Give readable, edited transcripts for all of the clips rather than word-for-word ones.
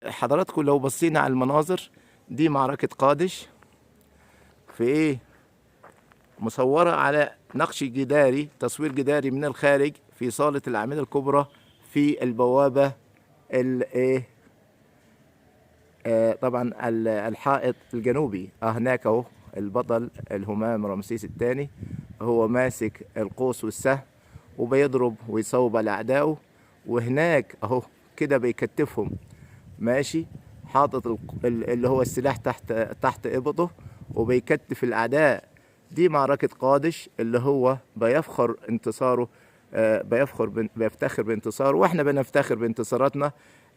حضراتكم لو بصينا على المناظر دي معركة قادش في ايه، مصورة على نقش جداري، تصوير جداري من الخارج في صالة الأعمدة الكبرى في البوابة الايه، طبعا الحائط الجنوبي. هناك اهو البطل الهمام رمسيس الثاني هو ماسك القوس والسهم وبيضرب ويصوب على أعدائه، وهناك اهو كده بيكتفهم ماشي، حاطط اللي هو السلاح تحت إبطه وبيكتف الأعداء. دي معركة قادش اللي هو بيفخر انتصاره، بيفتخر بانتصاره، واحنا بنفتخر بانتصاراتنا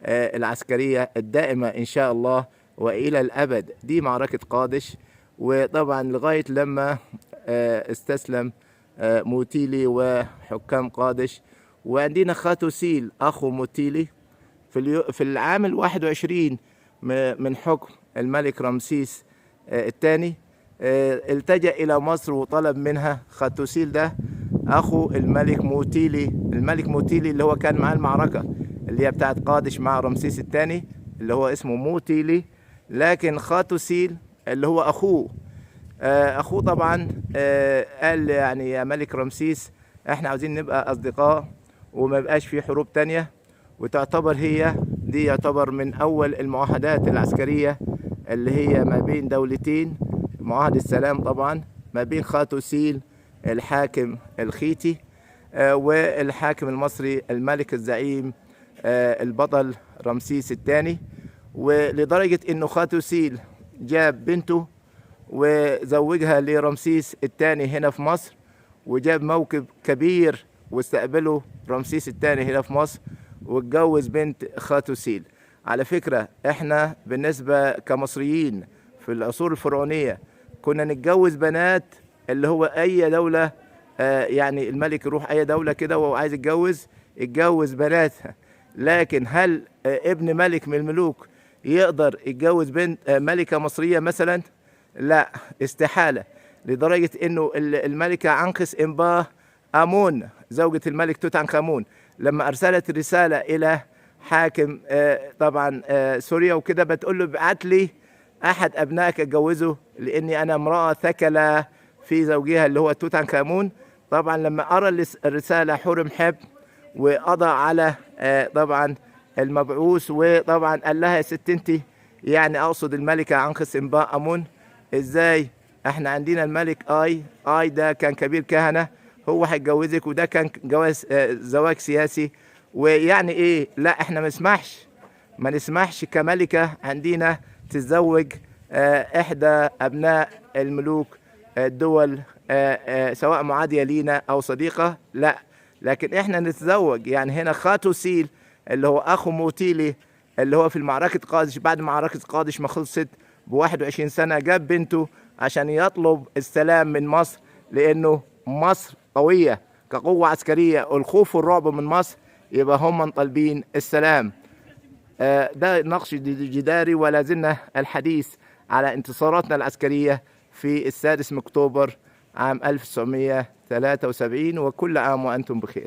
العسكرية الدائمة إن شاء الله وإلى الأبد. دي معركة قادش، وطبعا لغاية لما استسلم موتيلي وحكام قادش. وعندنا خاتوسيل أخو موتيلي في العام 21 من حكم الملك رمسيس الثاني التجأ إلى مصر وطلب منها خاتوسيل ده أخو الملك موتيلي. الملك موتيلي اللي هو كان معاه المعركة اللي هي بتاعت قادش مع رمسيس الثاني اللي هو اسمه موتيلي، لكن خاتوسيل اللي هو أخوه طبعا قال يعني يا ملك رمسيس احنا عاوزين نبقى أصدقاء وما يبقاش في حروب تانية، وتعتبر هي دي يعتبر من أول المعاهدات العسكرية اللي هي ما بين دولتين، معاهدة السلام طبعا ما بين خاتوسيل الحاكم الخيتي والحاكم المصري الملك الزعيم البطل رمسيس الثاني. ولدرجة انه خاتوسيل جاب بنته وزوجها لرمسيس الثاني هنا في مصر، وجاب موكب كبير واستقبله رمسيس الثاني هنا في مصر واتجوز بنت خاتوسيل. على فكرة احنا بالنسبة كمصريين في العصور الفرعونية كنا نتجوز بنات اللي هو اي دولة، يعني الملك يروح اي دولة كده وهو عايز يتجوز بناتها، لكن هل ابن ملك من الملوك يقدر يتجوز بنت ملكة مصرية مثلا؟ لا، استحالة. لدرجة انه الملكة عنقس امباه امون زوجة الملك توت عنخ امون لما ارسلت رسالة الى حاكم طبعا سوريا وكده بتقول له ابعت لي احد ابنائك اتجوزه لاني انا امرأة ثكلة في زوجها اللي هو توت عنخ امون. طبعا لما ارى الرسالة حورم حب وقضى على طبعا المبعوث، وطبعا قال لها يا ست انت، يعني اقصد الملكة عنقس امباه امون، ازاي احنا عندنا الملك اي ده كان كبير كهنة هو هيتجوزك، وده كان جواز زواج سياسي، ويعني ايه، لا احنا ما نسمحش كملكة عندنا تتزوج احدى ابناء الملوك الدول سواء معادية لينا او صديقة، لا، لكن احنا نتزوج. يعني هنا خاتوسيل اللي هو اخو موتيلي اللي هو في معركة قادش، بعد معركة قادش ما خلصت ب21 سنة جاب بنته عشان يطلب السلام من مصر، لانه مصر قوية كقوة عسكرية، الخوف والرعب من مصر يبقى هم طالبين السلام. ده نقش جداري، ولا زلنا الحديث على انتصاراتنا العسكرية في 6 أكتوبر عام 1973، وكل عام وأنتم بخير.